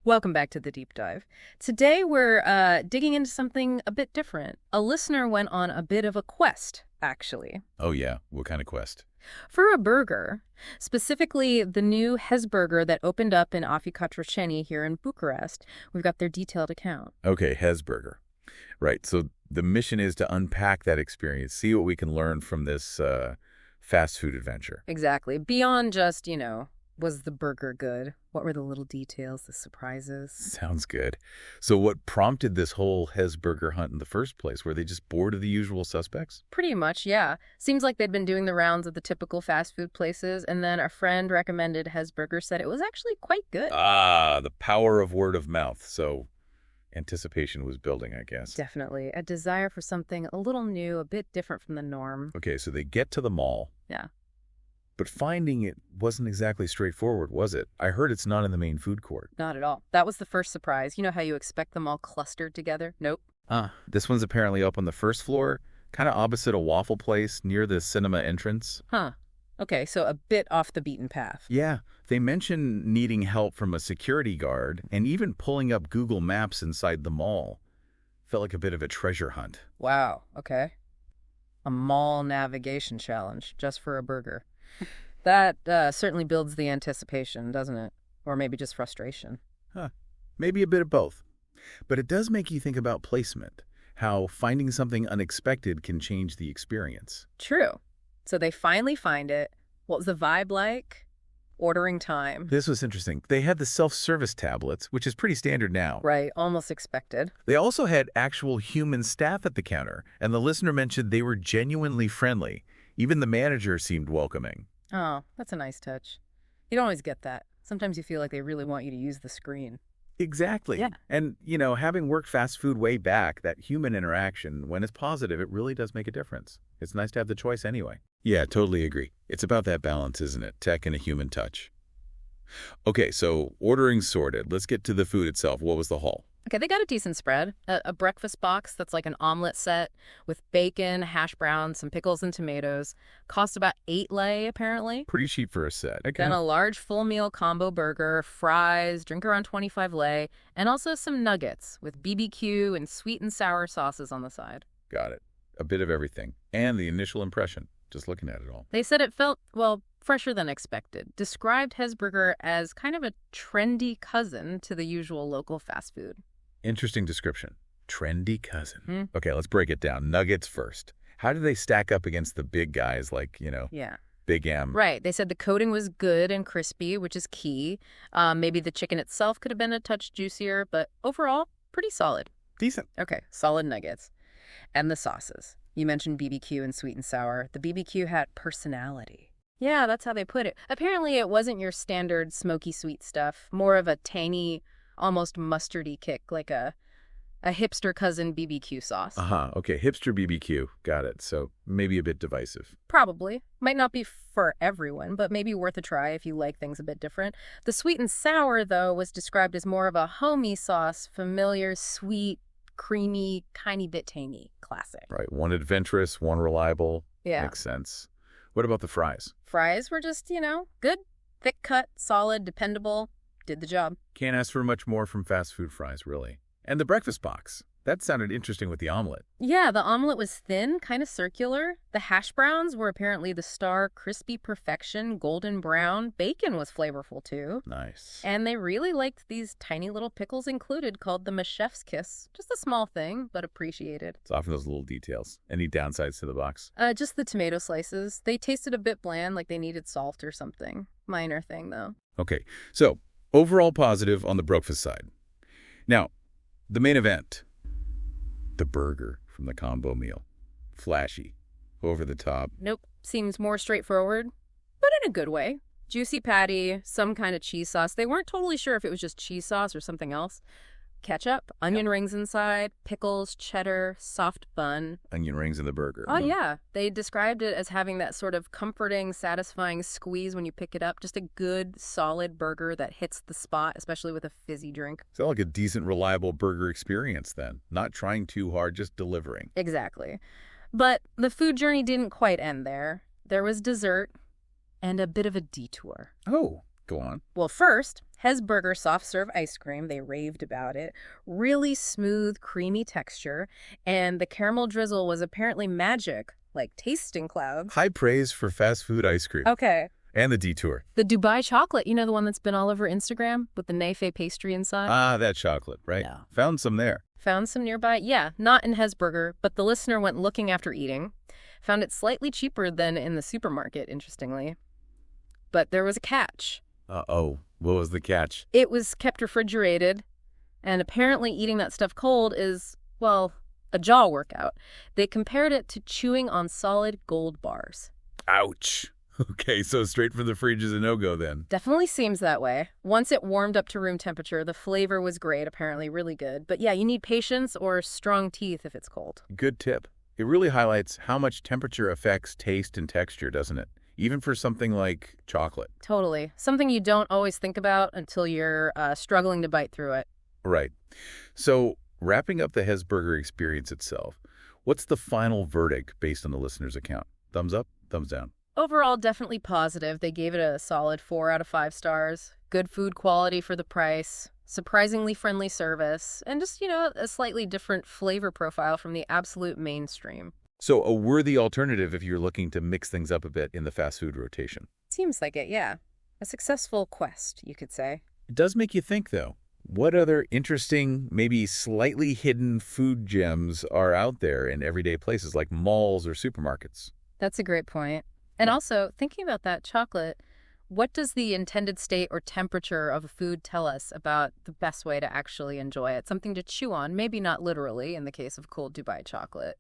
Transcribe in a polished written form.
Welcome back to the deep dive. Today we're digging into something a bit different. A listener went on a bit of a quest, actually, Oh yeah, what kind of quest? for a burger. Specifically, the new Hesburger that opened up in Afi Cotroceni here in Bucharest. We've got their detailed account. Okay, Hesburger. Right, so the mission is to unpack that experience, see what we can learn from this fast food adventure. Exactly. Beyond just, was the burger good? What were the little details, the surprises? Sounds good. So what prompted this whole Hesburger hunt in the first place? Were they just bored of the usual suspects? Pretty much, yeah. Seems like they'd been doing the rounds of the typical fast food places, and then a friend recommended Hesburger, said it was actually quite good. Ah, the power of word of mouth. So anticipation was building, I guess. Definitely. A desire for something a little new, a bit different from the norm. Okay, so they get to the mall. Yeah. But finding it wasn't exactly straightforward, was it? I heard it's not in the main food court. Not at all. That was the first surprise. You know how you expect them all clustered together? Nope. This one's apparently up on the first floor, kind of opposite a waffle place near the cinema entrance. Huh. Okay, so a bit off the beaten path. Yeah, they mention needing help from a security guard and even pulling up Google Maps inside the mall. Felt like a bit of a treasure hunt. Wow, okay. A mall navigation challenge, just for a burger. That certainly builds the anticipation, doesn't it? Or maybe just frustration. Maybe a bit of both. But it does make you think about placement, how finding something unexpected can change the experience. True. So they finally find it. What was the vibe like? Ordering time. This was interesting. They had the self-service tablets, which is pretty standard now. Right, almost expected. They also had actual human staff at the counter, and the listener mentioned they were genuinely friendly. Even the manager seemed welcoming. Oh, that's a nice touch. You don't always get that. Sometimes you feel like they really want you to use the screen. Exactly. Yeah. And, having worked fast food way back, that human interaction, when it's positive, it really does make a difference. It's nice to have the choice anyway. Yeah, totally agree. It's about that balance, isn't it? Tech and a human touch. Okay, so ordering sorted. Let's get to the food itself. What was the haul? Okay, they got a decent spread. A breakfast box that's like an omelet set with bacon, hash browns, some pickles, and tomatoes. Cost about 8 lei, apparently. Pretty cheap for a set. Okay. Then a large full meal combo burger, fries, drink around 25 lei, and also some nuggets with BBQ and sweet and sour sauces on the side. Got it. A bit of everything. And the initial impression, just looking at it all. They said it felt, well, fresher than expected. Described Hesburger as kind of a trendy cousin to the usual local fast food. Interesting description. Trendy cousin. Okay, let's break it down. Nuggets first. How do they stack up against the big guys like, Yeah. Big M? Right. They said the coating was good and crispy, which is key. Maybe the chicken itself could have been a touch juicier, but overall, pretty solid. Decent. Okay, solid nuggets. And the sauces. You mentioned BBQ and sweet and sour. The BBQ had personality. Yeah, that's how they put it. Apparently, it wasn't your standard smoky sweet stuff. More of a tangy, almost mustardy kick, like a hipster cousin BBQ sauce. Okay, hipster BBQ. Got it. So maybe a bit divisive. Probably. Might not be for everyone, but maybe worth a try if you like things a bit different. The sweet and sour, though, was described as more of a homey sauce, familiar, sweet, creamy, tiny bit tangy. Classic. Right. One adventurous, one reliable. Yeah. Makes sense. What about the fries? Fries were just, good. Thick cut, solid, dependable. Did the job. Can't ask for much more from fast food fries, really. And the breakfast box. That sounded interesting with the omelet. Yeah, the omelet was thin, kind of circular. The hash browns were apparently the star, crispy perfection, golden brown. Bacon was flavorful, too. Nice. And they really liked these tiny little pickles included called the chef's kiss. Just a small thing, but appreciated. It's often those little details. Any downsides to the box? Just the tomato slices. They tasted a bit bland, like they needed salt or something. Minor thing, though. Okay, so overall positive on the breakfast side. Now, the main event. The burger from the combo meal. Flashy. Over the top. Nope. Seems more straightforward, but in a good way. Juicy patty, some kind of cheese sauce. They weren't totally sure if it was just cheese sauce or something else. Ketchup, onion rings inside, pickles, cheddar, soft bun. Onion rings in the burger. Oh, yeah. They described it as having that sort of comforting, satisfying squeeze when you pick it up. Just a good, solid burger that hits the spot, especially with a fizzy drink. Sounds like a decent, reliable burger experience then. Not trying too hard, just delivering. Exactly. But the food journey didn't quite end there. There was dessert and a bit of a detour. Oh, go on. Well, first, Hesburger soft serve ice cream, they raved about it. Really smooth, creamy texture, and the caramel drizzle was apparently magic, like tasting clouds. High praise for fast food ice cream. Okay. And the detour. The Dubai chocolate, you know, the one that's been all over Instagram with the Neife pastry inside? Ah, that chocolate, right? Yeah. Found some there. Found some nearby? Yeah, not in Hesburger, but the listener went looking after eating. Found it slightly cheaper than in the supermarket, interestingly. But there was a catch. Uh-oh. What was the catch? It was kept refrigerated, and apparently eating that stuff cold is, well, a jaw workout. They compared it to chewing on solid gold bars. Ouch. Okay, so straight from the fridge is a no-go then. Definitely seems that way. Once it warmed up to room temperature, the flavor was great, apparently really good. But yeah, you need patience or strong teeth if it's cold. Good tip. It really highlights how much temperature affects taste and texture, doesn't it? Even for something like chocolate. Totally. Something you don't always think about until you're struggling to bite through it. Right. So, wrapping up the Hesburger experience itself, what's the final verdict based on the listener's account? Thumbs up? Thumbs down? Overall, definitely positive. They gave it a solid 4 out of 5 stars. Good food quality for the price, surprisingly friendly service, and just, a slightly different flavor profile from the absolute mainstream. So a worthy alternative if you're looking to mix things up a bit in the fast food rotation. Seems like it, yeah. A successful quest, you could say. It does make you think, though. What other interesting, maybe slightly hidden food gems are out there in everyday places like malls or supermarkets? That's a great point. And also, thinking about that chocolate, what does the intended state or temperature of a food tell us about the best way to actually enjoy it? Something to chew on, maybe not literally in the case of cold Dubai chocolate.